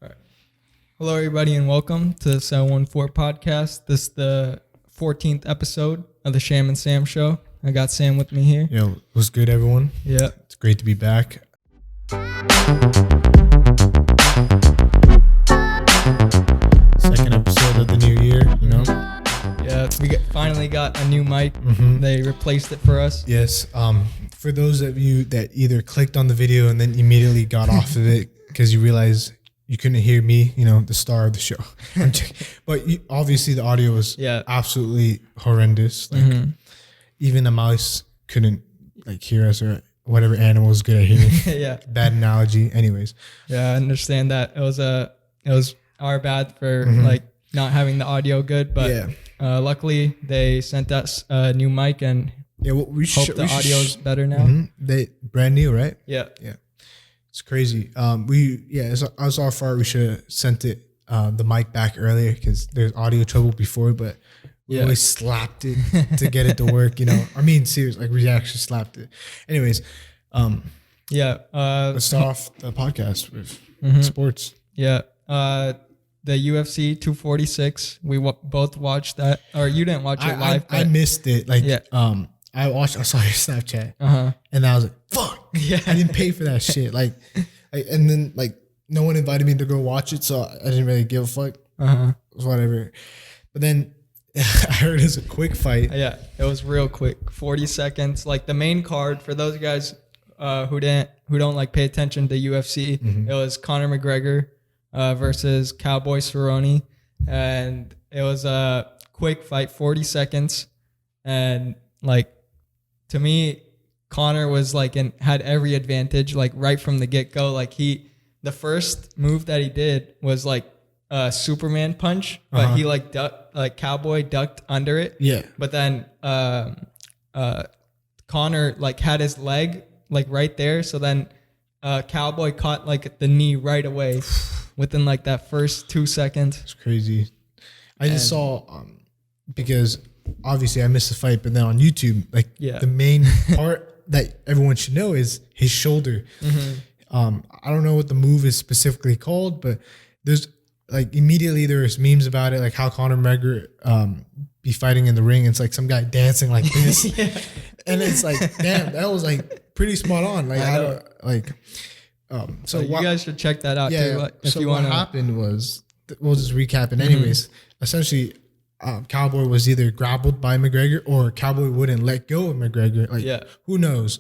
All right. Hello, everybody, and welcome to the 714 podcast. This is the 14th episode of the Shyam Sam Show. I got Sam with me here. Yo, what's good, everyone? Yeah. It's great to be back. Second episode of the new year, you know? Yeah, we finally got a new mic. They replaced it for us. Yes. For those of you that either clicked on the video and then immediately got off of it because you realized you couldn't hear me, you know, the star of the show. But obviously the audio was absolutely horrendous. Like even a mouse couldn't like hear us, or whatever animal is good at hearing. Yeah. Bad analogy. Anyways. Yeah, I understand that. It was our bad for like not having the audio good, but luckily they sent us a new mic, and we hope the audio's better now. They brand new, right? Yeah. It's crazy. As our fault. We should have sent it the mic back earlier because there's audio trouble before, but we always slapped it to get it to work. You know, I mean, seriously, like we actually slapped it. Anyways, let's start off the podcast with sports. Yeah. The UFC 246. We both watched that, or you didn't watch it live. I missed it. I saw your Snapchat, and I was like, "Fuck!" Yeah, I didn't pay for that shit. And then no one invited me to go watch it, so I didn't really give a fuck. Whatever. But then I heard it was a quick fight. Yeah, it was real quick, 40 seconds. Like the main card for those guys who don't like pay attention to UFC. It was Conor McGregor versus Cowboy Cerrone, and it was a quick fight, 40 seconds, and like. To me, Conor was had every advantage, right from the get-go. The first move that he did was a Superman punch, but he Cowboy ducked under it. Yeah. But then Conor had his leg right there, so then Cowboy caught the knee right away within that first 2 seconds. It's crazy. I just saw because obviously I missed the fight, but then on YouTube, the main part that everyone should know is his shoulder. I don't know what the move is specifically called, but there's immediately there's memes about it, like how Conor McGregor be fighting in the ring. And it's some guy dancing like this, and it's damn, that was pretty spot on. So you guys should check that out too. If you want. What happened was, we'll just recap it. Anyways, essentially. Cowboy was either grappled by McGregor or Cowboy wouldn't let go of McGregor. Who knows?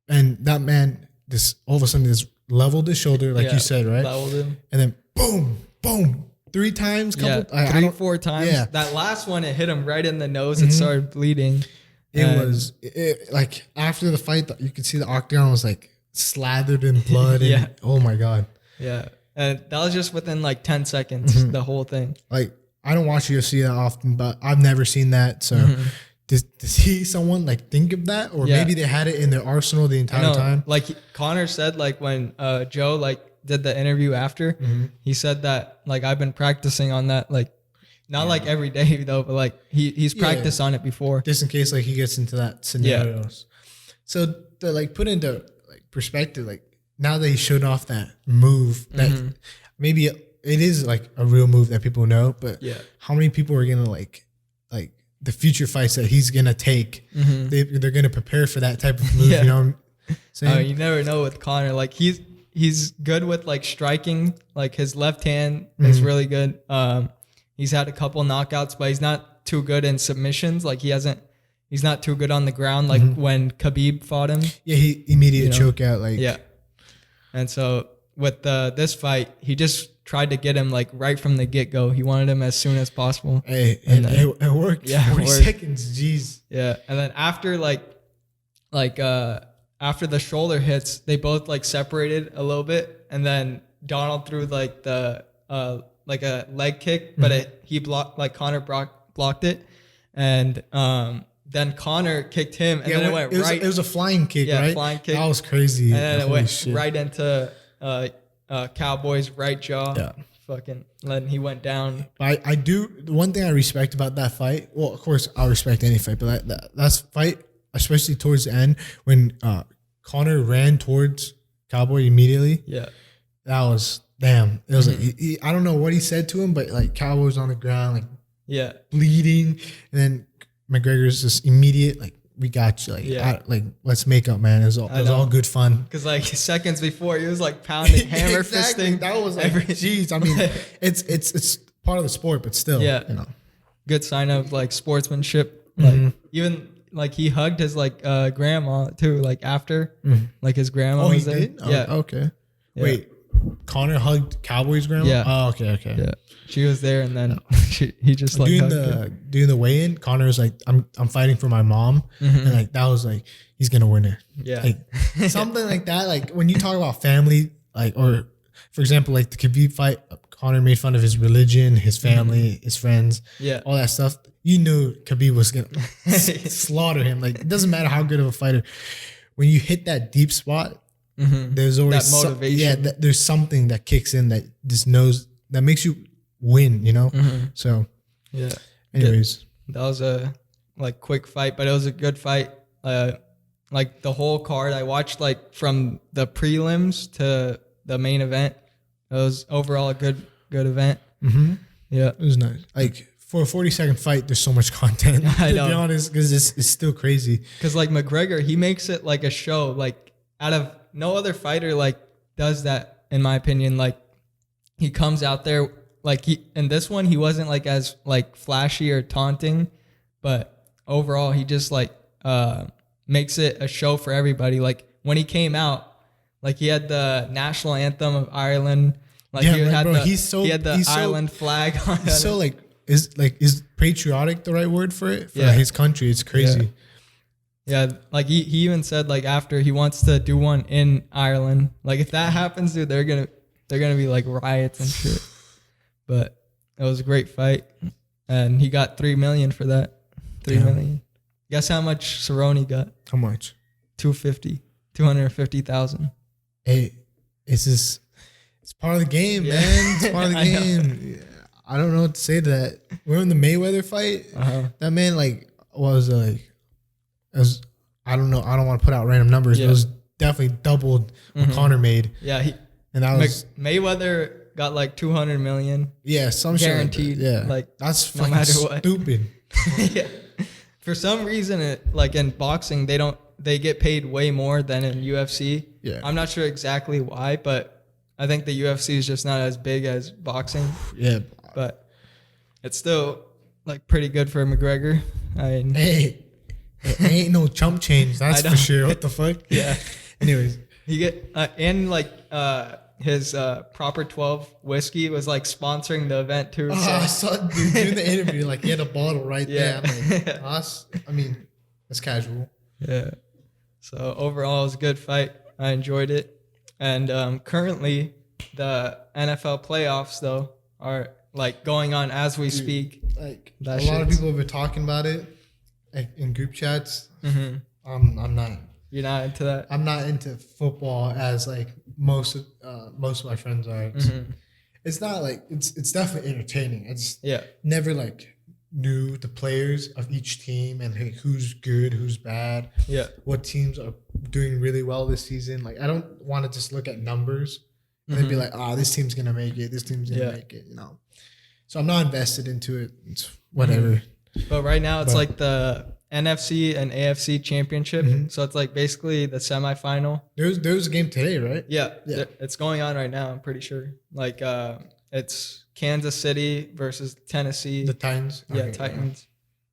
And that man, all of a sudden, just leveled his shoulder, you said, right? Leveled him. And then boom, boom, 3 times. Four times. Yeah. That last one, it hit him right in the nose. It started bleeding. It was after the fight, you could see the octagon was slathered in blood. And, oh my God. Yeah. And that was just within 10 seconds, the whole thing. I don't watch UFC that often, but I've never seen that. So to see someone think of that, or maybe they had it in their arsenal the entire time. Conor said, when Joe did the interview after, he said that I've been practicing on that, not every day though, but he's practiced on it before, just in case he gets into that scenarios. So to put into perspective, now they showed off that move that maybe it is a real move that people know, but how many people are gonna like the future fights that he's gonna take? They're gonna prepare for that type of move. You know what I'm saying? You never know with Conor. He's good with striking. His left hand is really good. He's had a couple knockouts, but he's not too good in submissions. He's not too good on the ground. When Khabib fought him. Yeah, he immediate choke out. And so with this fight, he just tried to get him right from the get-go. He wanted him as soon as possible. Hey, and it worked. Yeah, 40 seconds. Jeez. Yeah, and then after after the shoulder hits, they both separated a little bit, and then Donald threw the a leg kick, but he blocked Conor blocked it, and then Conor kicked him, and then it went right. It was a flying kick, right? Yeah, flying kick. That was crazy. And then it went right into Cowboy's right jaw. Yeah. Fucking, then he went down. I do, the one thing I respect about that fight, well, of course, I'll respect any fight, but that fight, especially towards the end, when Conor ran towards Cowboy immediately. Yeah. That was damn. It was like I don't know what he said to him, but like Cowboy's on the ground, like bleeding, and then McGregor's just immediate like, we got you, like let's make up, man. It was all good fun. Because like seconds before, he was like pounding, hammer fisting. That was like, jeez. I mean, it's part of the sport, but still, you know, good sign of like sportsmanship. Like even like he hugged his like grandma too. Like after, like his grandma was there. Did? Yeah. Oh, okay. Yeah. Wait, Connor hugged Cowboy's grandma. Yeah. Oh, okay. Yeah. She was there, and then he just like doing the weigh-in. Connor was like, "I'm fighting for my mom," and like that was like, he's gonna win it. Yeah, like something like that. Like when you talk about family, like, or for example, like the Khabib fight, Connor made fun of his religion, his family, his friends, all that stuff. You knew Khabib was gonna slaughter him. Like it doesn't matter how good of a fighter. When you hit that deep spot, there's always that motivation. There's something that kicks in that just knows that makes you win, you know. So anyways, that was a like quick fight, but it was a good fight. Like the whole card I watched, like from the prelims to the main event, it was overall a good event. Yeah, it was nice. Like for a 40-second fight, there's so much content. I know, to be honest, because it's still crazy. Because like McGregor, he makes it like a show. Like out of no other fighter like does that, in my opinion. Like he comes out there. Like in this one, he wasn't like as like flashy or taunting, but overall he just like makes it a show for everybody. Like when he came out, like he had the national anthem of Ireland. Like he had the Ireland flag on. He's so like is patriotic the right word for it for his country? It's crazy. Yeah, like he even said like after he wants to do one in Ireland. Like if that happens, dude, they're gonna be like riots and shit. But it was a great fight, and he got $3 million for that. $3 million. Guess how much Cerrone got? How much? $250,000. Hey, it's part of the game, man. It's part of the game. I don't know what to say to that. We're in the Mayweather fight. That man was I don't know. I don't want to put out random numbers. But it was definitely doubled what Conor made. Yeah, and that was Mayweather. Got like 200 million. Yeah, some guaranteed. Shit like that. Like that's no matter what. Stupid. Yeah. For some reason, like in boxing, they get paid way more than in UFC. Yeah. I'm not sure exactly why, but I think the UFC is just not as big as boxing. Yeah. But it's still like pretty good for McGregor. I mean, hey, it ain't no chump change. That's for sure. What the fuck? Yeah. Anyways, you get and like his Proper 12 whiskey was like sponsoring the event too. So. I saw dude doing the interview, like he had a bottle right there. I'm like, I mean, that's casual. Yeah. So overall, it was a good fight. I enjoyed it. And currently, the NFL playoffs though are like going on as we speak. Like a lot of people have been talking about it, like in group chats. I'm not. You're not into that? I'm not into football as like most of my friends are. It's not like it's definitely entertaining. It's never like knew the players of each team and like who's good, who's bad. Yeah. What teams are doing really well this season. Like I don't want to just look at numbers and then be like, this team's gonna make it, this team's gonna make it, you know. So I'm not invested into it. It's whatever. But right now it's like the NFC and AFC championship. So it's like basically the semifinal. There's a game today, right? Yeah. It's going on right now, I'm pretty sure. Like it's Kansas City versus Tennessee. The Titans? Yeah, okay, Titans.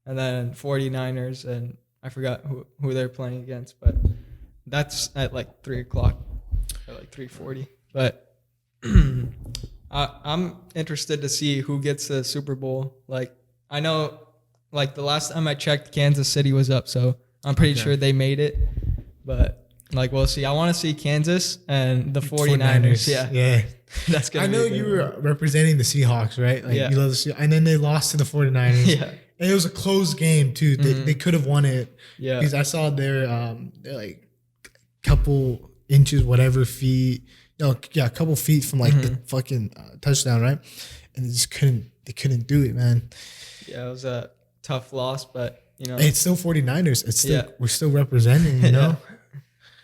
And then 49ers, and I forgot who they're playing against, but that's at like 3 o'clock or like 3:40. But I'm interested to see who gets the Super Bowl. Like I know like the last time I checked, Kansas City was up, so I'm pretty sure they made it. But like we'll see. I want to see Kansas and the 49ers. Yeah. That's gonna I know you were representing the Seahawks, right? Like you love the Seahawks. And then they lost to the 49ers. Yeah. And it was a close game too. They could have won it. Yeah. Because I saw they're like couple inches, whatever feet. No, yeah, a couple feet from like the fucking touchdown, right? And they couldn't do it, man. Yeah, it was a tough loss, but you know. It's still 49ers. It's still we're still representing, you know?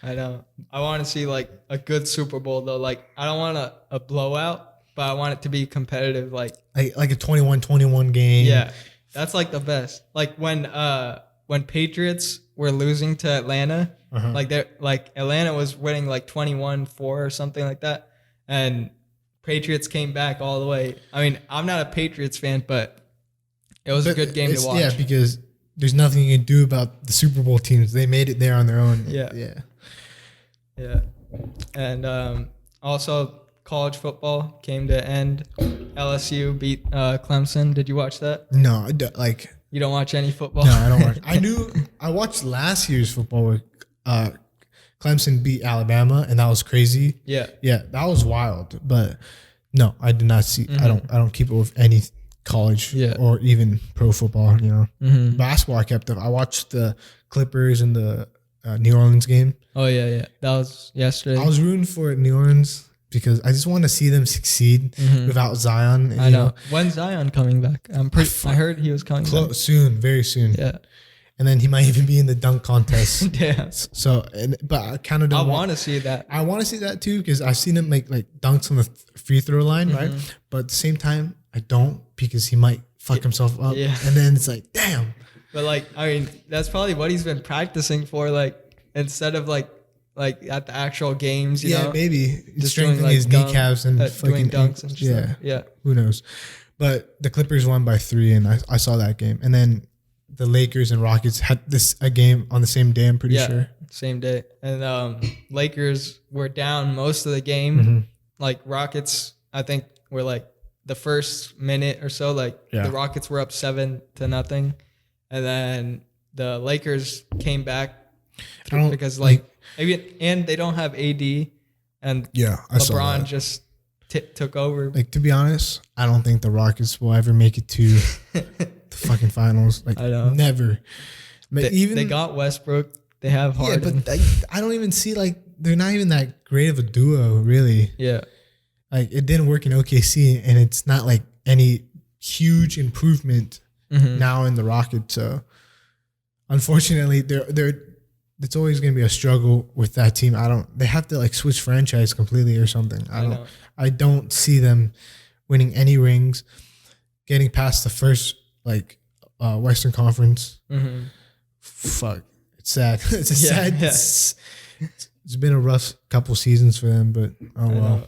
I know. I want to see like a good Super Bowl though. Like I don't want a blowout, but I want it to be competitive. Like a 21-21 game. Yeah, that's like the best. Like when Patriots were losing to Atlanta, like Atlanta was winning like 21-4 or something like that, and Patriots came back all the way. I mean, I'm not a Patriots fan, but it was a good game to watch. Yeah, because there's nothing you can do about the Super Bowl teams. They made it there on their own. Yeah. And also college football came to end. LSU beat Clemson. Did you watch that? No, you don't watch any football? No, I don't watch. I watched last year's football where Clemson beat Alabama, and that was crazy. Yeah, that was wild. But no, I did not see. I don't keep it with any college or even pro football. Basketball I kept up. I watched the Clippers and the New Orleans game. Oh yeah, that was yesterday. I was rooting for New Orleans because I just want to see them succeed without Zion. I know. When's Zion coming back? I heard he was coming back soon, very soon. Yeah. And then he might even be in the dunk contest. Yeah. So, but I kind of don't. I want to see that. I want to see that too because I've seen him make like dunks on the free throw line, right? But at the same time, I don't because he might fuck himself up. Yeah. And then it's like, damn. But like, I mean, that's probably what he's been practicing for. Like instead of like at the actual games, you know? Maybe just strengthening his kneecaps and fucking doing dunks and stuff. Yeah. Who knows? But the Clippers won by 3, and I saw that game. And then the Lakers and Rockets had a game on the same day, I'm pretty sure. Same day. And Lakers were down most of the game. Like Rockets, I think were like the first minute or so, the Rockets were up 7-0. And then the Lakers came back because and they don't have AD, and LeBron just took over. Like, to be honest, I don't think the Rockets will ever make it to the fucking finals. Like, I know. Never. But they got Westbrook. They have Harden. Yeah, but I don't even see, like, they're not even that great of a duo, really. Yeah. Like, it didn't work in OKC, and it's not like any huge improvement now in the Rockets. So, unfortunately, it's always going to be a struggle with that team. They have to like switch franchise completely or something. I don't see them winning any rings, getting past the first Western Conference. Fuck, it's sad. It's sad. Yeah. It's been a rough couple seasons for them, but well.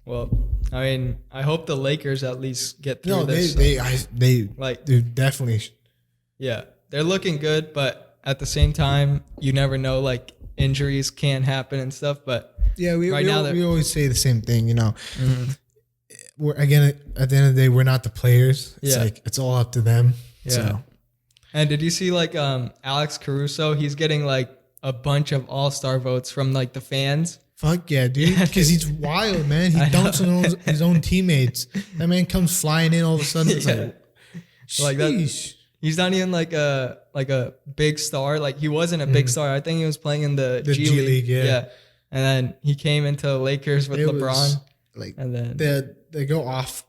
Well, I mean, I hope the Lakers at least get through this. They're definitely. Yeah, they're looking good, but at the same time, you never know. Like injuries can happen and stuff. But we always say the same thing. We're again at the end of the day, we're not the players. It's it's all up to them. Yeah. So. And did you see Alex Caruso? He's getting like a bunch of all-star votes from like the fans. Fuck yeah, dude. Because he's wild, man. He dunks on his own teammates. That man comes flying in all of a sudden. It's like that. He's not even like a big star. Like he wasn't a big star. I think he was playing in the G League. Yeah. And then he came into the Lakers with LeBron. And then they go off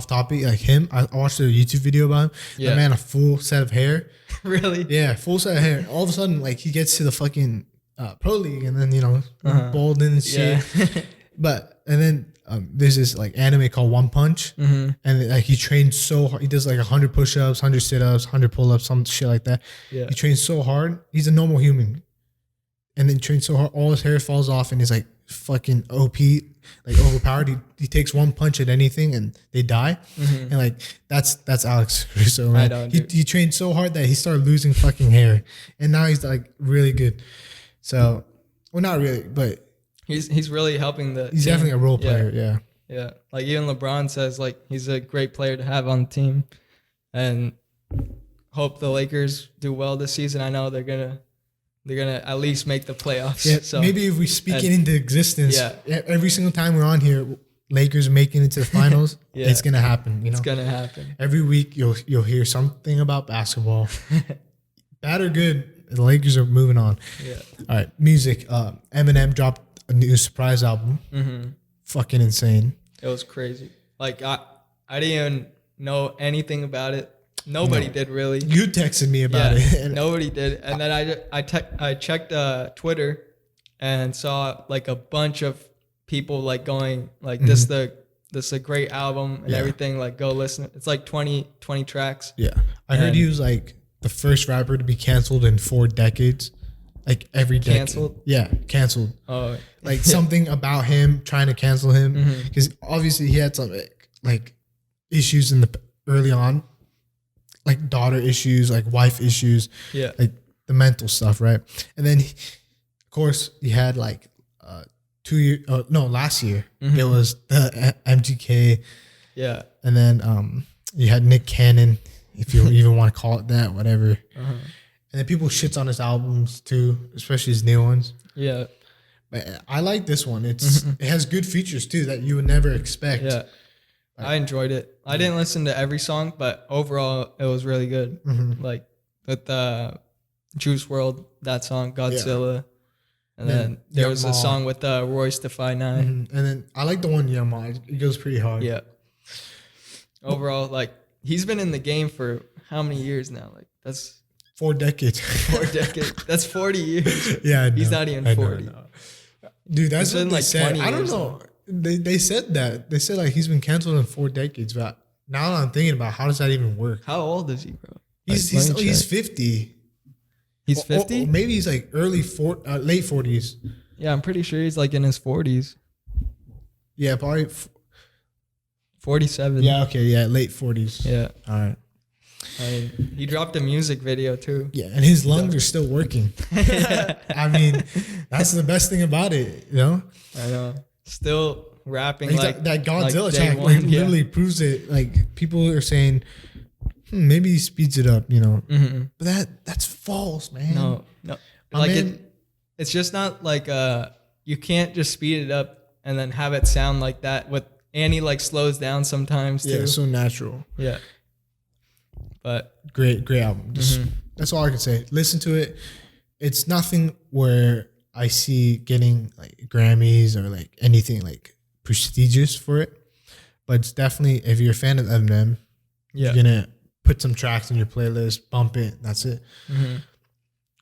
topic. Like him, I watched a YouTube video about him. Yeah. That man, a full set of hair. Really? Yeah, full set of hair. All of a sudden, like he gets to the fucking pro league, and then balding and shit. Yeah. And then there's this like anime called One Punch, and like he trains so hard. He does like 100 push-ups, 100 sit-ups, 100 pull-ups, some shit like that. Yeah. He trains so hard. He's a normal human, and then trains so hard, all his hair falls off, and he's like fucking OP, like overpowered. He takes one punch at anything, and they die. And like that's Alex Caruso, man. He trained so hard that he started losing fucking hair, and now he's like really good. So, well, not really, but he's really helping the. He's team. Definitely a role player. Yeah. Like even LeBron says, like he's a great player to have on the team, and hope the Lakers do well this season. I know they're gonna at least make the playoffs. Yeah. So maybe if we speak it into existence, every single time we're on here, Lakers making it to the finals, it's gonna happen. It's gonna happen every week. You'll hear something about basketball, bad or good. The Lakers are moving on. Yeah. All right. Music. Eminem dropped a new surprise album. Fucking insane. It was crazy. Like I didn't even know anything about it. Nobody did really. You texted me about it. Nobody did. And then I checked Twitter, and saw like a bunch of people like going like this is a great album and everything. Like go listen. It's like 20 tracks. Yeah, I heard he was like the first rapper to be canceled in 4 decades. Like every decade. Canceled? Yeah, canceled. Oh, like something about him trying to cancel him because obviously he had some like issues in the early on, like daughter issues, like wife issues, like the mental stuff, right? And then of course he had like 2 years. Last year it was the MGK. Yeah, and then you had Nick Cannon, if you even want to call it that, whatever. And then people shits on his albums too, especially his new ones. Yeah. But I like this one. It has good features too that you would never expect. Yeah. I enjoyed it. I didn't listen to every song, but overall it was really good. Like with Juice WRLD, that song, Godzilla. And then there was a song with Royce da 5'9". And then I like the one Yamaha. It goes pretty hard. Yeah. Overall, like he's been in the game for how many years now? Like that's 4 decades. 4 decades. That's 40 years. Yeah, he's not even 40. Dude, that's what they like said. I don't know. They said that. They said like he's been canceled in 4 decades. But now I'm thinking about how does that even work? How old is he, bro? He's 50. He's 50? Maybe he's like late 40s. Yeah, I'm pretty sure he's like in his 40s. Yeah, probably 47. Yeah, okay, yeah, late 40s. Yeah. All right. I mean, he dropped a music video too. Yeah, and his lungs are still working. I mean, that's the best thing about it, you know? I know. Still rapping like that Godzilla like track literally proves it. Like people are saying, maybe he speeds it up, you know. But that's false, man. No. Like it's just not like you can't just speed it up and then have it sound like that. And he like slows down sometimes too. Yeah, it's so natural. Yeah. But great album. That's all I can say. Listen to it. It's nothing where I see getting like Grammys or like anything like prestigious for it. But it's definitely, if you're a fan of Eminem, you're gonna put some tracks in your playlist, bump it. That's it. And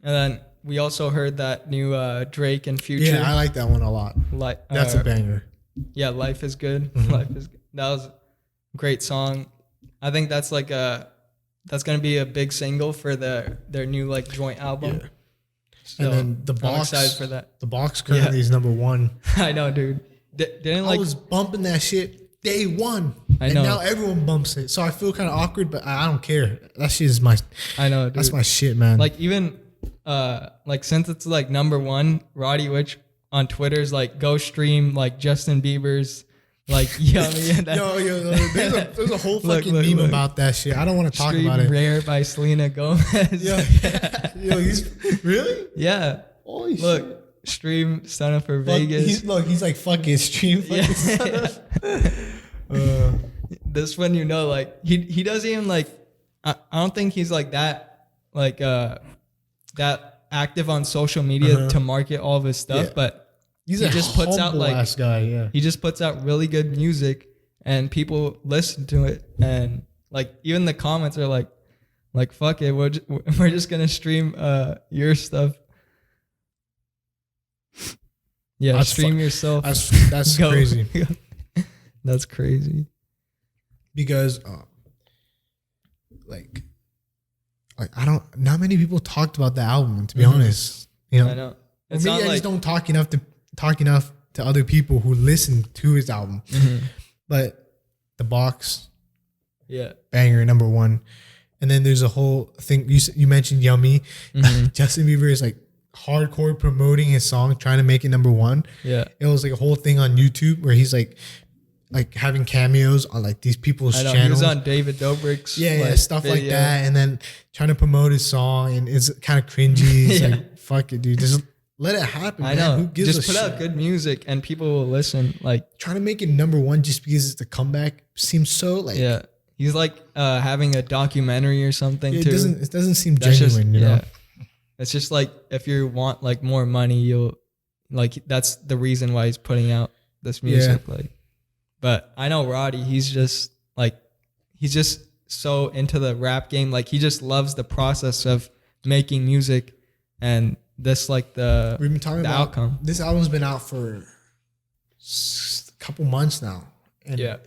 then we also heard that new Drake and Future. Yeah, I like that one a lot. That's a banger. Yeah, Life is Good. Life is good. That was a great song. I think that's like that's gonna be a big single for their new like joint album. Yeah. So and then the box. I'm excited for that. The box currently is number 1. I know, dude. I was bumping that shit day 1. I know. And now everyone bumps it. So I feel kind of awkward, but I don't care. That shit is my. I know, dude. That's my shit, man. Like even like since it's like number 1, Roddy Ricch on Twitter's like go stream like Justin Bieber's like Yummy. And there's a whole fucking meme about that shit. I don't want to talk about it. Rare by Selena Gomez. Yo, he's really? Yeah. Holy look, shit. Stream Son of for Vegas. He's like fucking stream. Son of. This one, you know, like he doesn't even like. I don't think he's like that that active on social media to market all of his stuff, but. He just puts out like ass guy, he just puts out really good music and people listen to it, and like even the comments are like fuck it, we're just gonna stream your stuff. Yeah, stream yourself. That's crazy. That's crazy. Because like not many people talked about the album, to be honest. You know, I know. It's maybe I just don't talk enough to other people who listen to his album. But the box, banger number 1. And then there's a whole thing you mentioned Yummy. Justin Bieber is like hardcore promoting his song, trying to make it number 1. Yeah, it was like a whole thing on YouTube where he's like having cameos on like these people's channels. He was on David Dobrik's stuff video. Like that, and then trying to promote his song, and it's kind of cringy. It's like fuck it, dude. Just let it happen. I know. Who gives just put out good music and people will listen. Like trying to make it number 1 just because it's a comeback seems so like. Yeah, he's like having a documentary or something too. It doesn't seem genuine. You know, it's just like if you want like more money, you'll like that's the reason why he's putting out this music. Like, but I know Roddy. He's just so into the rap game. Like he just loves the process of making music and this like the we've been talking about outcome. This album's been out for a couple months now, and Yeah.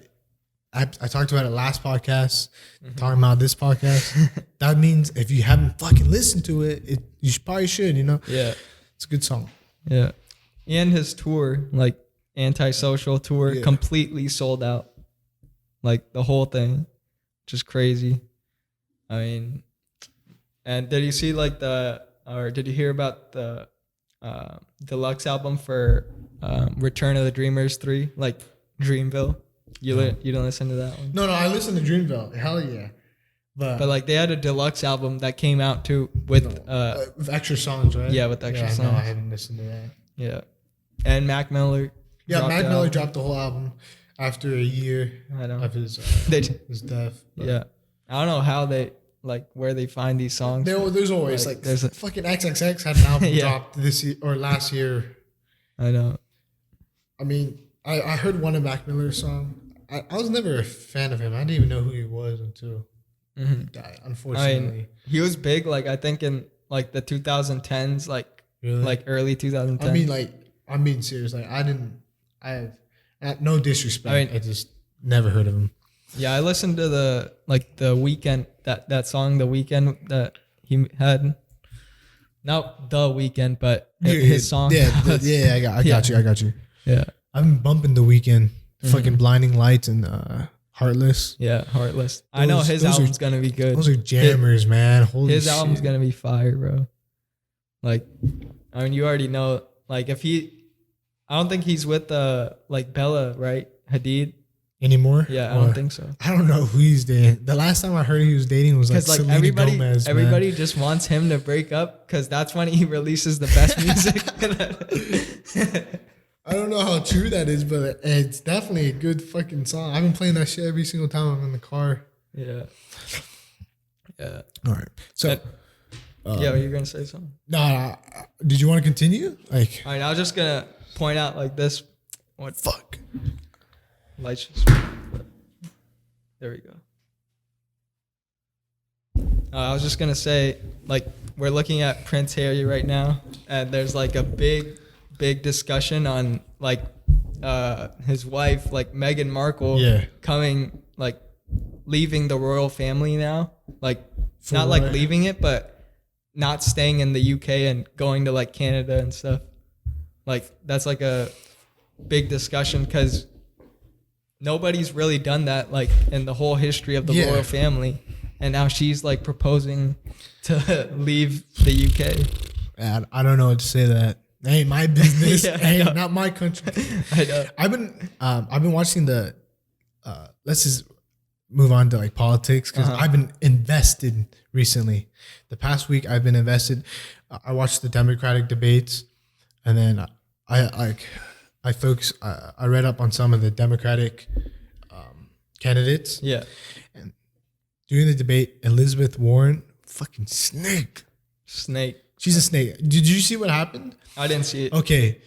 I talked about it last podcast, talking about this podcast. That means if you haven't fucking listened to it, probably should, you know? Yeah. It's a good song. Yeah. And his tour, like Antisocial tour, completely sold out. Like the whole thing. Just crazy. I mean, and did you see like did you hear about the deluxe album for Return of the Dreamers 3, like Dreamville? You don't listen to that one? No, I listened to Dreamville. Hell yeah. But like they had a deluxe album that came out too with extra songs, right? Yeah, with extra songs. No, I haven't listened to that. Yeah. And Mac Miller. Yeah, Mac Miller dropped the whole album after a year of his death. Yeah. I don't know how where they find these songs. There's always fucking XXX had an album dropped this year or last year. I know. I mean, I heard one of Mac Miller's song. I was never a fan of him. I didn't even know who he was until he died, unfortunately. I mean, he was big, like I think in like the 2010s, like really? Like early 2010s. I'm being serious. Like I have no disrespect. I just never heard of him. Yeah, I listened to the Weeknd, that song, The Weeknd that he had. Not The Weeknd, but his song. Yeah, I got you. Yeah. I've been bumping The Weeknd, fucking Blinding Lights and Heartless. Yeah, Heartless. I know his album's gonna be good. Those are jammers, man. Holy shit. His album's gonna be fire, bro. Like, I mean, you already know. Like, I don't think he's with Bella, right? Hadid anymore. Yeah, I don't think so. I don't know who he's dating. The last time I heard he was dating was like Selena Gomez. Everybody just wants him to break up because that's when he releases the best music. I don't know how true that is, but it's definitely a good fucking song. I've been playing that shit every single time I'm in the car. Yeah. Yeah. All right. So, you're gonna say something? No. Did you want to continue? Like, all right. I was just gonna point out like this. What? Fuck. Lights just. There we go. I was just gonna say, like, we're looking at Prince Harry right now, and there's like a big discussion on like his wife, like Meghan Markle, coming, like leaving the royal family now, like not like leaving it, but not staying in the UK and going to like Canada and stuff. Like that's like a big discussion because nobody's really done that like in the whole history of the royal family, and now she's like proposing to leave the UK. Man, I don't know what to say to that. Ain't my business. Ain't not my country. I know. I've been watching the. Let's just move on to like politics because I've been invested recently. The past week I've been invested. I watched the Democratic debates, and then I read up on some of the Democratic candidates. Yeah. And during the debate, Elizabeth Warren, fucking snake. She's a snake. Did you see what happened? I didn't see it. Okay.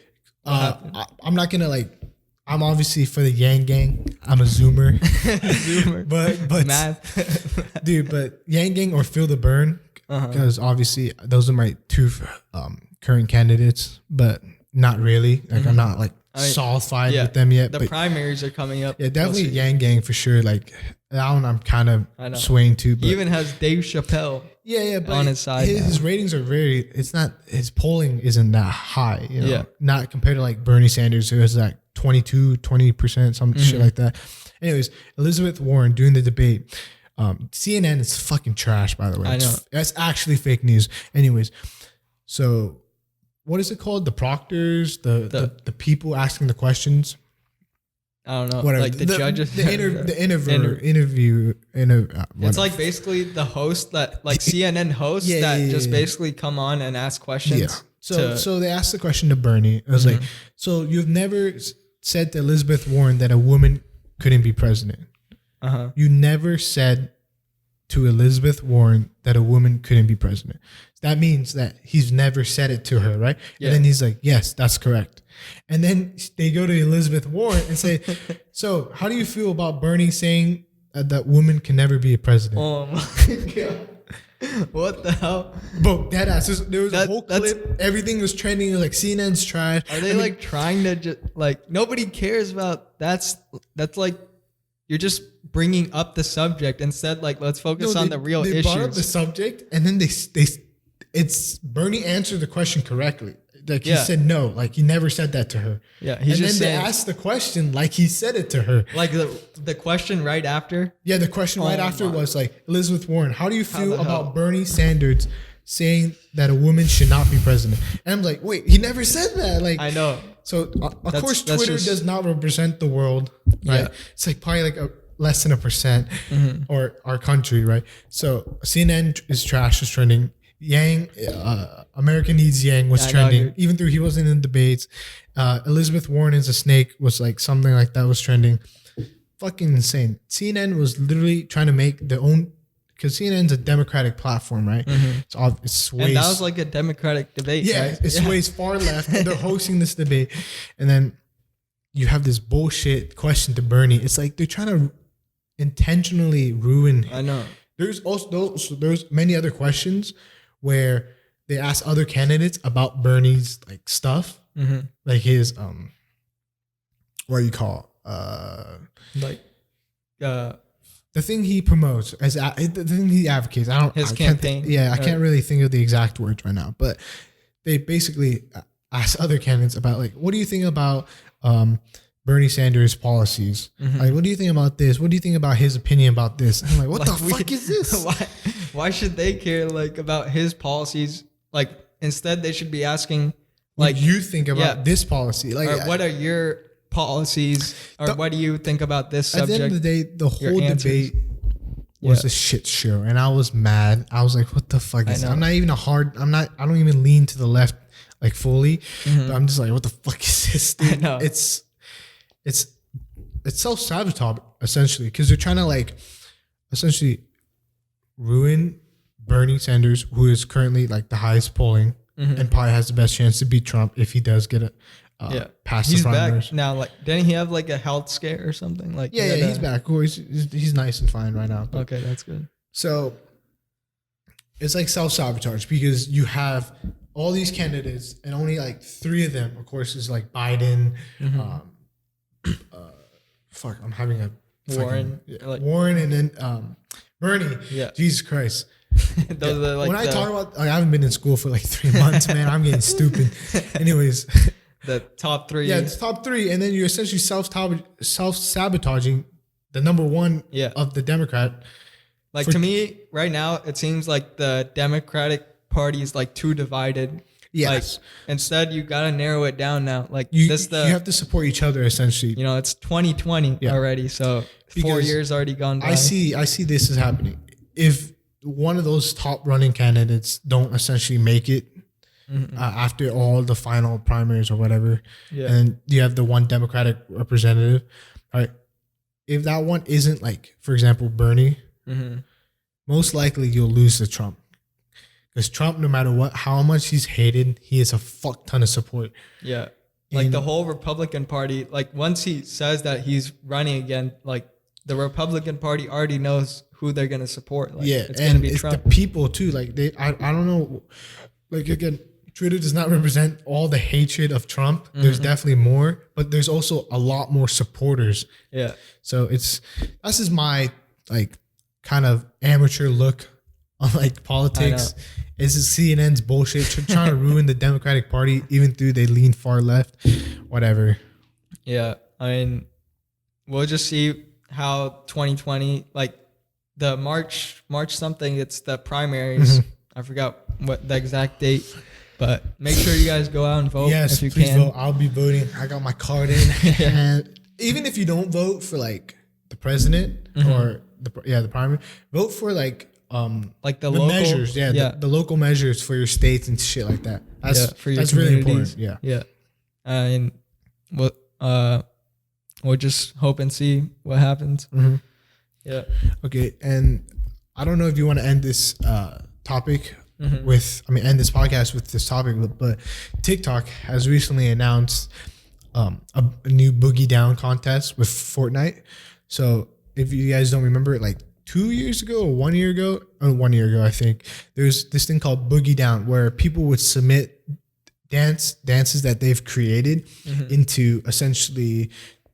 I'm not going to like, I'm obviously for the Yang Gang. I'm a Zoomer. But math. Dude, but Yang Gang or Feel the Burn, because obviously those are my two current candidates, but not really. Like I'm not like solidified with them yet. The primaries are coming up. Yeah, definitely Yang Gang for sure. Like that one I'm kind of swaying to. But he even has Dave Chappelle. But on his side. His ratings are his polling isn't that high, you know. Not compared to like Bernie Sanders, who has like 20%, some shit like that. Anyways, Elizabeth Warren doing the debate. CNN is fucking trash, by the way. I know. That's actually fake news. Anyways, so what is it called? The proctors, the people asking the questions. I don't know. Whatever. Like the judges. The interview. It's like basically the host that like CNN hosts just basically come on and ask questions. Yeah. So they asked the question to Bernie. I was like, so you've never said to Elizabeth Warren that a woman couldn't be president. You never said to Elizabeth Warren that a woman couldn't be president. That means that he's never said it to her, right? Yeah. And then he's like, yes, that's correct. And then they go to Elizabeth Warren and say, so how do you feel about Bernie saying that woman can never be a president? Oh my God. What the hell? Bro, that ass. There was a whole clip. Everything was trending. It was like CNN's trash. Are they like trying to just like nobody cares about that's like you're just bringing up the subject instead. Like let's focus on the real issues. They brought up the subject and then it's Bernie answered the question correctly. Like he said no, like he never said that to her. Yeah, he's just saying. They asked the question like he said it to her. Like the question right after. Yeah, the question right after was like, Elizabeth Warren, how do you feel about Bernie Sanders saying that a woman should not be president? And I'm like, wait, he never said that. Like I know. So of course Twitter does not represent the world, right? Yeah. It's like probably like less than 1% or our country, right? So CNN is trash, is trending. Yang, American Needs Yang was trending, even though he wasn't in debates. Elizabeth Warren is a snake was like something like that was trending. Fucking insane. CNN was literally trying to make their own, because CNN's a democratic platform, right? It sways. And that was like a democratic debate. Yeah, right? It sways far left. And they're hosting this debate, and then you have this bullshit question to Bernie. It's like they're trying to intentionally ruin. I know. There's there's many other questions where they ask other candidates about Bernie's like stuff, like his what do you call like the thing he promotes as the thing he advocates. His campaign. I can't really think of the exact words right now, but they basically ask other candidates about like, what do you think about Bernie Sanders' policies? Like, what do you think about this? What do you think about his opinion about this? I'm like, what the fuck is this? Why should they care like about his policies? Like instead they should be asking like, what do you think about this policy? Like, or what are your policies? Or what do you think about this subject? At the end of the day, the whole debate was a shit show, and I was mad. I was like, what the fuck is this? I'm not even I don't even lean to the left like fully, but I'm just like, what the fuck is this, dude? I know. It's self-sabotage essentially, because they're trying to like essentially ruin Bernie Sanders, who is currently like the highest polling and probably has the best chance to beat Trump if he does get past the primaries. Back now. Like, didn't he have like a health scare or something? Like, he's back. He's nice and fine right now. Okay, that's good. So it's like self-sabotage, because you have all these candidates and only like 3 of them, of course, is like Biden. I'm having a Warren, Warren, and then Bernie. Yeah, Jesus Christ. Those are like when I talk about, I haven't been in school for like 3 months, man. I'm getting stupid. Anyways, the top 3. Yeah, it's top 3, and then you're essentially self-sabotaging the number 1 of the Democrat. Like to me, right now, it seems like the Democratic Party is like too divided. Yes. Like, instead, you got to narrow it down now. Like you have to support each other essentially. You know, it's 2020 already, so 4 years already gone by. I see this is happening. If one of those top running candidates don't essentially make it after all the final primaries or whatever, and you have the one Democratic representative, all right, if that one isn't like, for example, Bernie, most likely you'll lose to Trump. Because Trump, no matter how much he's hated, he has a fuck ton of support. Yeah. Like the whole Republican Party, like once he says that he's running again, like the Republican Party already knows who they're going to support. Like, it's going to be Trump. The people too. Like I don't know. Like again, Twitter does not represent all the hatred of Trump. There's definitely more, but there's also a lot more supporters. Yeah. So this is my like kind of amateur look on like politics. This is CNN's bullshit, trying to ruin the Democratic Party, even though they lean far left. Whatever. Yeah, I mean, we'll just see how 2020, like the March something. It's the primaries. I forgot what the exact date, but make sure you guys go out and vote. Yes, if you please can. Vote. I'll be voting. I got my card in, and even if you don't vote for like the president or the primary, vote for like the local measures, the local measures for your states and shit like that. That's really important. Yeah. And we'll just hope and see what happens. Yeah. Okay, and I don't know if you want to end this topic end this podcast with this topic, but TikTok has recently announced a new Boogie Down contest with Fortnite. So if you guys don't remember, like 2 years ago or 1 year ago, I think, there's this thing called Boogie Down where people would submit dances that they've created into essentially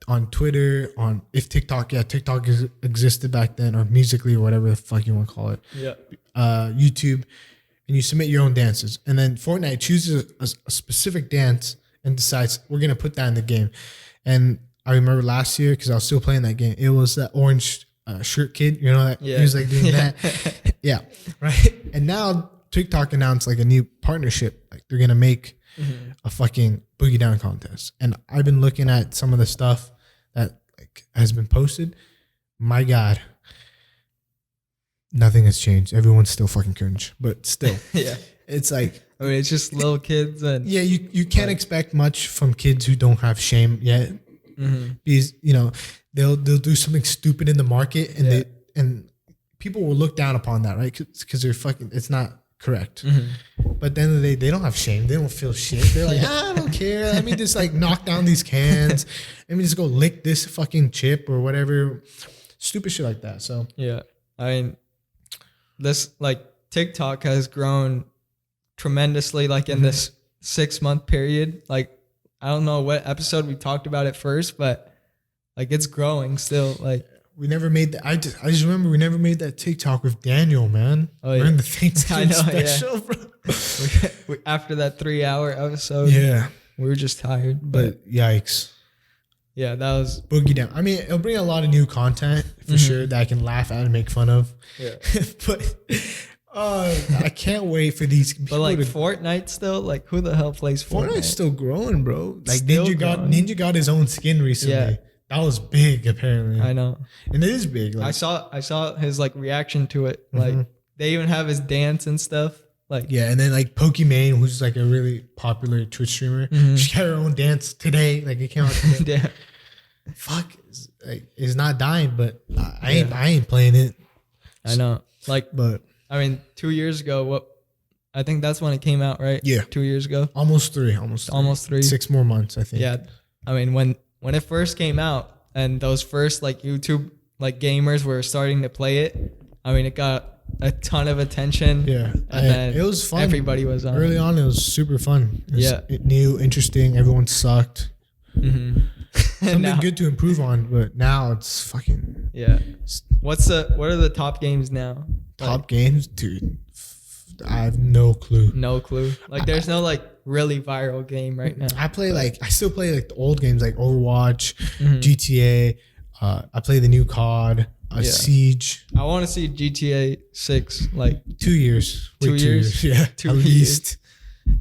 on Twitter, if TikTok existed back then, or Musically, or whatever the fuck you want to call it. Yeah. YouTube, and you submit your own dances, and then Fortnite chooses a specific dance and decides we're gonna put that in the game. And I remember last year, because I was still playing that game, it was that orange shirt kid, you know, that he was like doing that. Yeah, right. And now TikTok announced like a new partnership, like they're gonna make a fucking Boogie Down contest. And I've been looking at some of the stuff that like has been posted. My God, nothing has changed. Everyone's still fucking cringe, but still, yeah, it's like, I mean, it's just little kids, and yeah, you can't expect much from kids who don't have shame yet, because you know they'll do something stupid in the market, and and people will look down upon that, right? Because they're fucking, it's not correct. But at the end of the day, they don't have shame. They don't feel shit. They're like, I don't care. Let me just like knock down these cans. Let me just go lick this fucking chip or whatever. Stupid shit like that. So yeah, I mean, this like TikTok has grown tremendously, like in this 6-month period. Like, I don't know what episode we talked about it first, but like it's growing still. Like, we never made that. I just remember we never made that TikTok with Daniel, man. Oh, we're in the Thanksgiving special, bro. After that 3-hour episode, we were just tired. But yikes. Yeah, that was Boogie Down. I mean, it'll bring a lot of new content for sure that I can laugh at and make fun of. Yeah. But I can't wait for these people. But like Fortnite still, like who the hell plays Fortnite? Fortnite's still growing, bro. Like still Ninja got his own skin recently. Yeah. That was big, apparently. I know. And it is big. Like, I saw his like reaction to it. Like they even have his dance and stuff. Like, yeah, and then like Pokimane, who's like a really popular Twitch streamer, she got her own dance today. Like it came out today. Yeah. Fuck, it's not dying, but I ain't playing it. I know. Like, but I mean, 2 years ago, I think that's when it came out, right? Yeah, 2 years ago. Almost three. 6 more months, I think. Yeah, I mean when it first came out and those first like YouTube like gamers were starting to play it, I mean it got a ton of attention. Yeah, and then it was fun. Everybody was on. Early on, it was super fun. It was new, interesting. Everyone sucked. Something good to improve on, but now it's fucking What are the top games now? Top games, dude. I have no clue. No clue. Like there's no like really viral game right now. I still play like the old games like Overwatch, GTA. I play the new COD, Siege. I want to see GTA 6 like 2 years. Wait, 2 years? Yeah, 2 at years. least.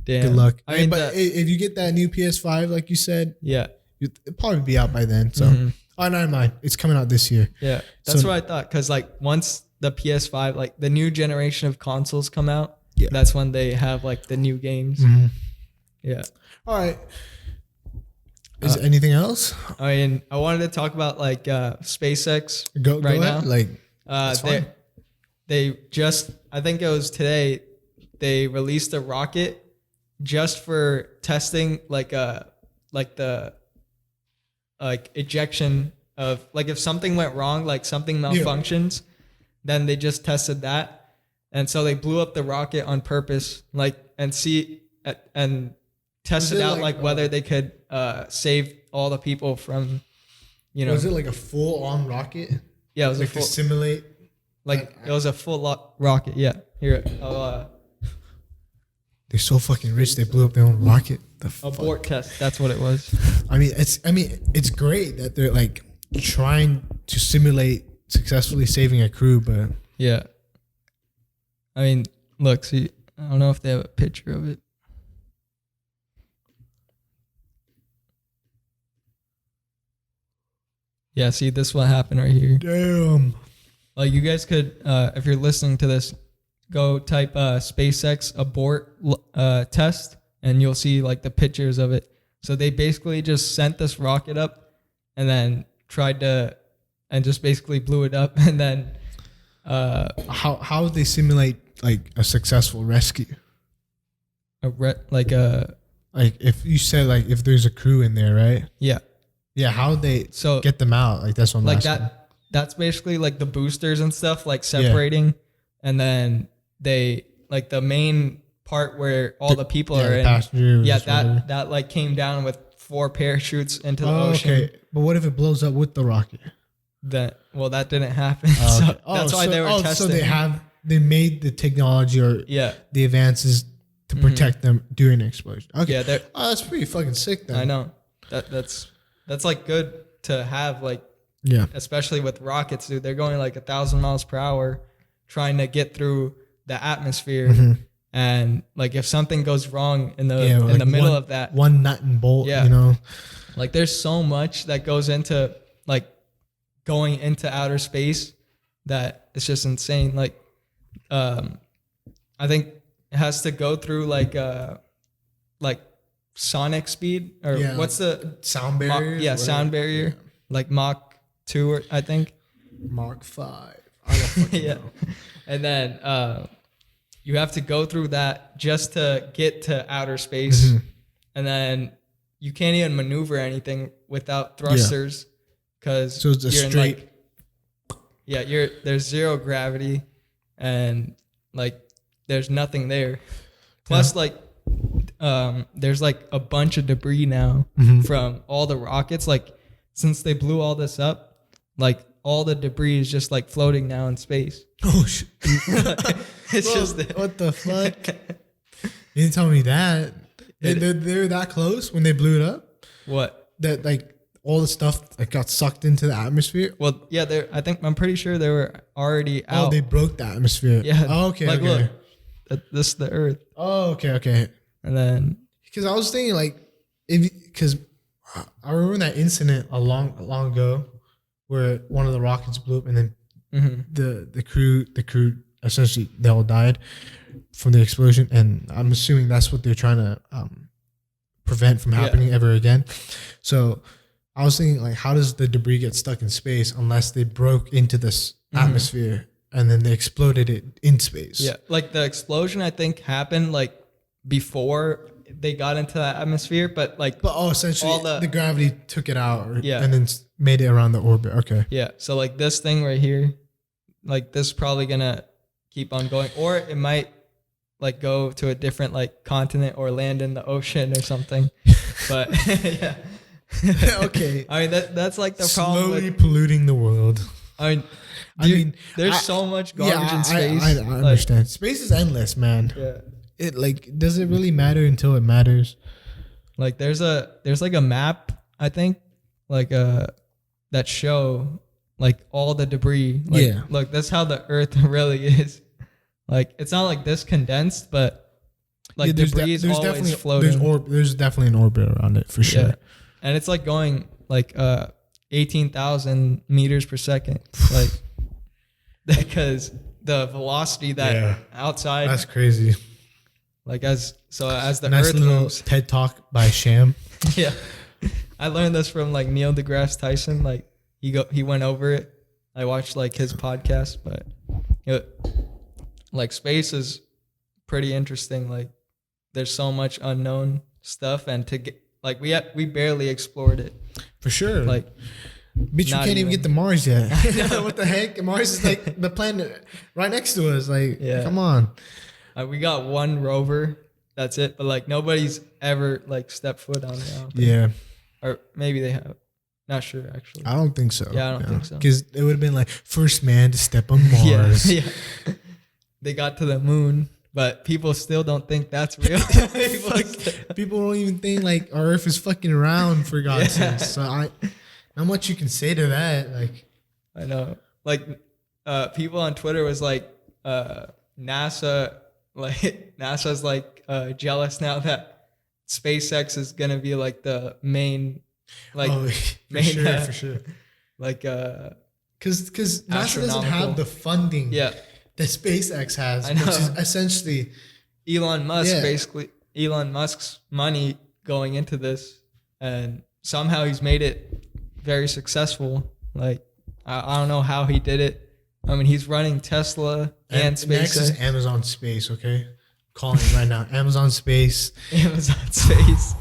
Damn. Good luck. I mean, but if you get that new PS5, like you said, it'll probably be out by then. So, oh, never mind. It's coming out this year. Yeah, that's what I thought. Because like once the PS5, like the new generation of consoles come out, that's when they have like the new games. Yeah. All right. Is there anything else? I mean, I wanted to talk about like SpaceX go right ahead. now. Like, they just, I think it was today, they released a rocket just for testing the ejection of like if something went wrong, like something malfunctions, then they just tested that. And so they blew up the rocket on purpose, like, and tested out like whether they could save all the people from, you know. Was it like a full-on rocket? Yeah, it was like to simulate. Like it was a full rocket. Yeah, here. They're so fucking rich. They blew up their own rocket. Abort test. That's what it was. I mean, it's great that they're like trying to simulate successfully saving a crew, but yeah. I mean, look, see, I don't know if they have a picture of it. Yeah, see, this is what happened right here. Damn. Like, you guys could, if you're listening to this, go type SpaceX abort test, and you'll see, like, the pictures of it. So they basically just sent this rocket up and then and just basically blew it up, and then... How would they simulate, like, a successful rescue? Like if you said, like, if there's a crew in there, right? Yeah. Yeah, how would they get them out? Like, that's what I'm like asking. that's basically like the boosters and stuff like separating, and then they like the main part where all the people are in. That like came down with 4 parachutes into the ocean. Okay, but what if it blows up with the rocket? That didn't happen. So that's why they were testing. So they made the technology or the advances to protect them during the explosion. Okay, that's pretty fucking sick. Then I know that's like good to have, like, especially with rockets, dude. They're going like 1,000 miles per hour, trying to get through the atmosphere, and like if something goes wrong in the middle of that, one nut and bolt, you know, like there's so much that goes into like going into outer space that it's just insane. Like, I think it has to go through like sonic speed or what's the sound barrier? Sound barrier, like Mach 2 or I think Mach 5. I don't fucking know. And then you have to go through that just to get to outer space, and then you can't even maneuver anything without thrusters because so it's a straight. There's zero gravity, and like there's nothing there. Plus, like there's like a bunch of debris now from all the rockets. Like since they blew all this up, like all the debris is just like floating now in space. Oh shit! What the fuck? You didn't tell me that. They're that close when they blew it up. What? That like all the stuff that got sucked into the atmosphere. Well, yeah, I'm pretty sure they were already out. Oh, they broke the atmosphere. Yeah. Oh, okay. Like, okay. Look, this is the Earth. Oh, okay. And then because I was thinking like because I remember that incident a long ago where one of the rockets blew up and then the crew essentially they all died from the explosion, and I'm assuming that's what they're trying to prevent from happening ever again. So I was thinking like, how does the debris get stuck in space unless they broke into this atmosphere and then they exploded it in space? Yeah, like the explosion I think happened like before they got into that atmosphere, but essentially the gravity took it out and then made it around the orbit. Okay. Yeah. So like this thing right here, like this is probably gonna keep on going, or it might like go to a different like continent or land in the ocean or something. But yeah. Okay. I mean that's like the problem. Slowly polluting the world. I mean, there's so much garbage in space. I understand. Space is endless, man. Yeah. It like does it really matter until it matters? Like there's like a map, I think, like that show like all the debris. Like, look, that's how the Earth really is. Like it's not like this condensed, but like debris is always floating. There's definitely an orbit around it for sure. Yeah. And it's like going like 18,000 meters per second, like because the velocity that outside. That's crazy. Like as the nice Earth little moves. TED Talk by Shyam. Yeah, I learned this from like Neil deGrasse Tyson. Like he went over it. I watched like his podcast, but like space is pretty interesting. Like there's so much unknown stuff, and to get like we barely explored it. For sure. Like, bitch, you can't even get to Mars yet. What the heck? Mars is like the planet right next to us. Like, come on. We got one rover. That's it. But like nobody's ever like stepped foot on it. Yeah. Or maybe they have. Not sure actually. I don't think so. Yeah, I don't think so. Because it would have been like first man to step on Mars. Yeah. They got to the moon, but people still don't think that's real. People don't even think like our Earth is fucking round, for God's sake. So not much you can say to that. Like, I know. Like people on Twitter was like NASA's like jealous now that SpaceX is gonna be like the main for sure. Like because NASA doesn't have the funding that SpaceX has, which is essentially Elon Musk's money going into this, and somehow he's made it very successful. Like I don't know how he did it. I mean, he's running Tesla and SpaceX. Next is Amazon Space, okay? Calling it right now. Amazon Space. Amazon Space.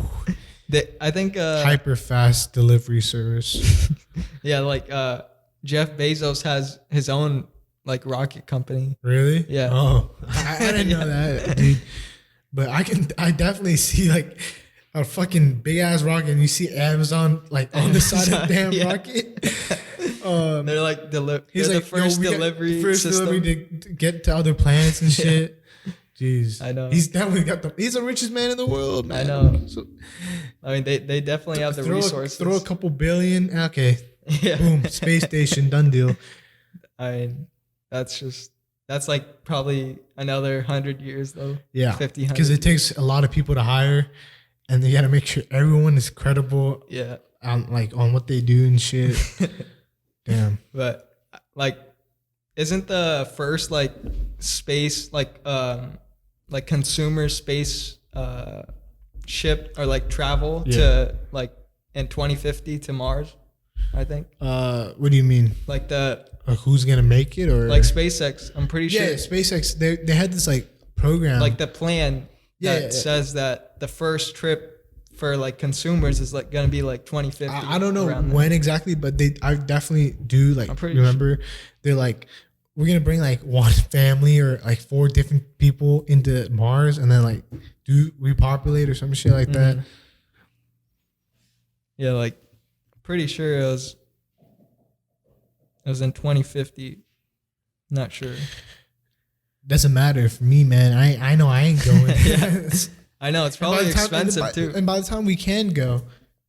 I think hyper fast delivery service. Yeah, like Jeff Bezos has his own like rocket company. Really? Yeah. Oh, I didn't know that, dude. But I definitely see like a fucking big ass rocket, and you see Amazon like on the side of the damn rocket. They're like he's they're like the first delivery system. Delivery to get to other planets and shit. Jeez, I know. He's definitely he's the richest man in the world, man. I know. So, I mean, they definitely have the resources. Throw a couple billion. Okay. Yeah. Boom. Space station. Done deal. I mean, that's like probably another 100 years though. Yeah. 50, 100. Because it takes a lot of people to hire, and they got to make sure everyone is credible. Yeah. On what they do and shit. Damn. But like, isn't the first like space like consumer space ship or like travel to like in 2050 to Mars, I think. What do you mean? Like the who's gonna make it, or like SpaceX? I'm pretty sure. Yeah, SpaceX. They had this like program, like the plan that says that the first trip for like consumers is like gonna be like 2050. I don't know when exactly, but I definitely do like remember. Sure. They're like, we're gonna bring like one family or like 4 different people into Mars, and then like do repopulate or some shit like that. Yeah, like pretty sure it was in 2050. Not sure. Doesn't matter for me, man. I know I ain't going. I know it's probably expensive too. And by the time we can go,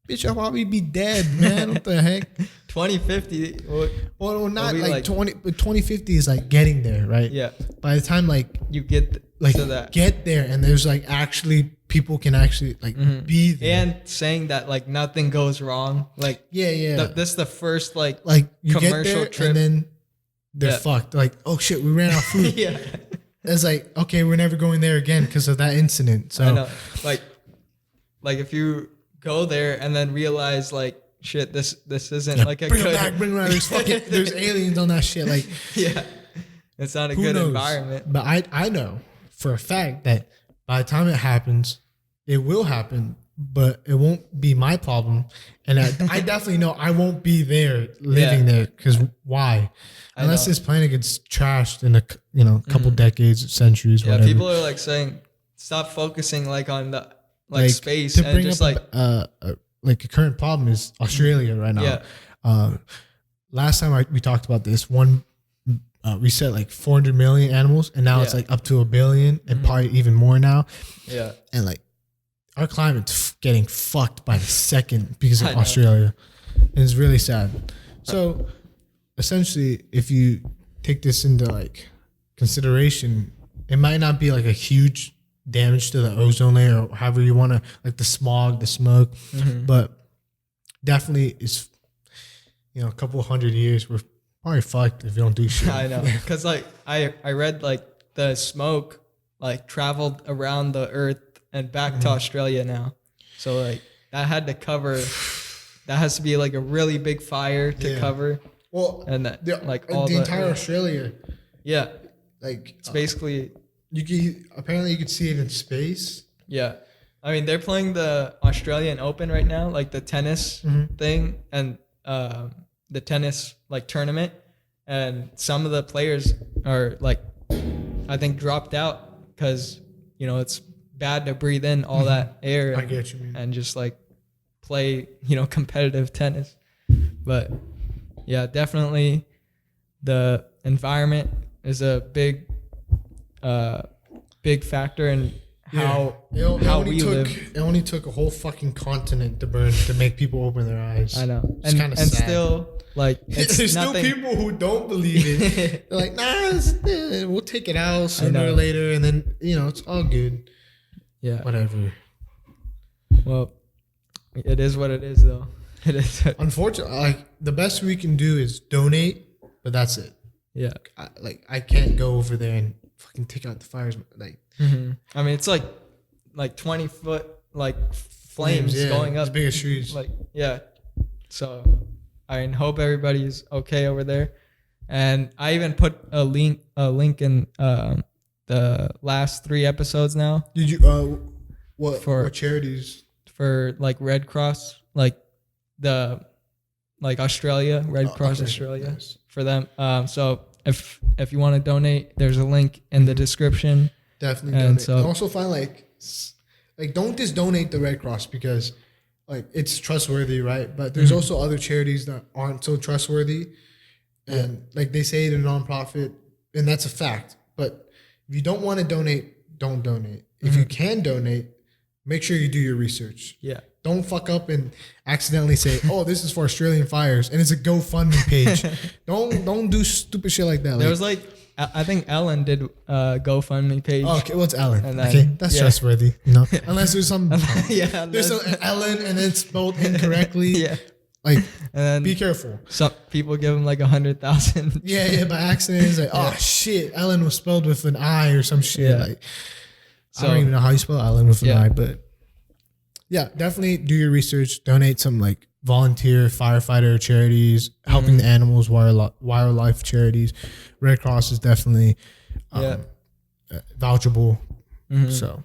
bitch, I'll probably be dead, man. What the heck? 2050. Well, not like 20, but 2050 is like getting there, right? Yeah. By the time like you get to that, get there, and there's like actually people can actually like be there, and saying that like nothing goes wrong. Like this is the first like you commercial get there, trip, and then they're fucked. Like, oh shit, we ran out of food. Yeah. It's like, okay, we're never going there again because of that incident. So I know. Like if you go there and then realize like shit, this isn't like a bring good. It back, bring it back. There's aliens on that shit. Like, yeah, it's not a good environment. But I know for a fact that by the time it happens, it will happen, but it won't be my problem. And I definitely know I won't be there living there, because why? Unless this planet gets trashed in a couple decades, centuries, whatever. People are like saying, stop focusing like on the like space, to and bring just up like a current problem is Australia right now. Yeah. Last time we talked about this one. We said like 400 million animals, and now it's like up to 1 billion, and probably even more now. Yeah. And like our climate's getting fucked by the second because of Australia. And it's really sad. So essentially, if you take this into like consideration, it might not be like a huge damage to the ozone layer or however you want to, like the smog, the smoke, but definitely it's, a couple 100 years, we're probably fucked if you don't do shit. I know, because like I read like the smoke like traveled around the earth and back to Australia now, so like that has to be like a really big fire to cover. Well, and that like all the entire Australia. Yeah, like it's basically apparently you could see it in space. Yeah, I mean they're playing the Australian Open right now, like the tennis thing, and the tennis like tournament, and some of the players are like, I think dropped out because it's bad to breathe in all that air. I get you, man. And just like play competitive tennis. But yeah, definitely the environment is a big factor in how we live. It only took a whole fucking continent to burn to make people open their eyes. I know. It's kind of sad. Still, like, there's still people who don't believe it. They're like, nah, we'll take it out sooner or later, and then it's all good. Yeah. Whatever. Well, it is what it is, though. It is. Unfortunately, like the best we can do is donate, but that's it. Yeah. I can't go over there and fucking take out the fires. Like, I mean, it's like 20 foot like flames going up. As big as trees. Like, yeah. So I hope everybody's okay over there. And I even put a link in the last 3 episodes now. Did you what charities? For like Red Cross, like the like Australia, Red Cross Australia, nice. For them. So if you want to donate, there's a link in the description. Definitely donate. So, and also find like don't just donate the Red Cross because like it's trustworthy, right? But there's also other charities that aren't so trustworthy, and like they say they're nonprofit, and that's a fact. But if you don't want to donate, don't donate. If you can donate, make sure you do your research. Yeah. Don't fuck up and accidentally say, "Oh, this is for Australian fires," and it's a GoFundMe page. don't do stupid shit like that. There was like, I think Ellen did a GoFundMe page. Oh, okay, what's Ellen? And then, okay, that's trustworthy. No, unless there's some, there's some Ellen and it's spelled incorrectly. Yeah, like, and then be careful. Some people give them like 100,000. Yeah, by accident. It's like, oh shit, Ellen was spelled with an I or some shit. Yeah. Like, so, I don't even know how you spell Ellen with an I, but. Yeah, definitely do your research. Donate some like volunteer firefighter charities, helping the animals, wildlife charities. Red Cross is definitely vouchable. So,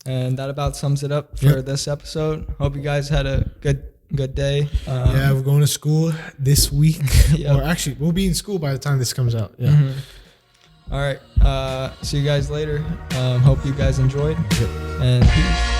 and that about sums it up for this episode. Hope you guys had a good day. Yeah, we're going to school this week, or actually, we'll be in school by the time this comes out. Yeah. All right. See you guys later. Hope you guys enjoyed. And peace.